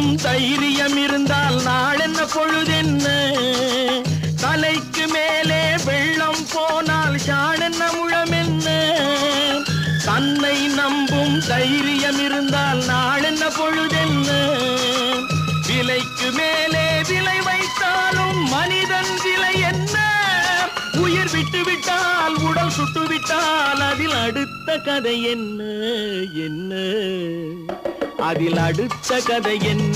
நம்பும் தைரியம் இருந்தால் நாளென்ன பொழுதென்ன தலைக்கு மேலே வெள்ளம் போனால் ஷானென்ன முழமென்ன தன்னை நம்பும் தைரியம் இருந்தால் நாளென்ன பொழுதென்ன விலைக்கு மேலே விலை வைத்தாலும் மனிதன் விலை என்ன உயிர் விட்டுவிட்டால் உடல் சுட்டுவிட்டால் அதில் அடுத்த கதை என்ன என்ன அதில் அடுத்த கதை என்ன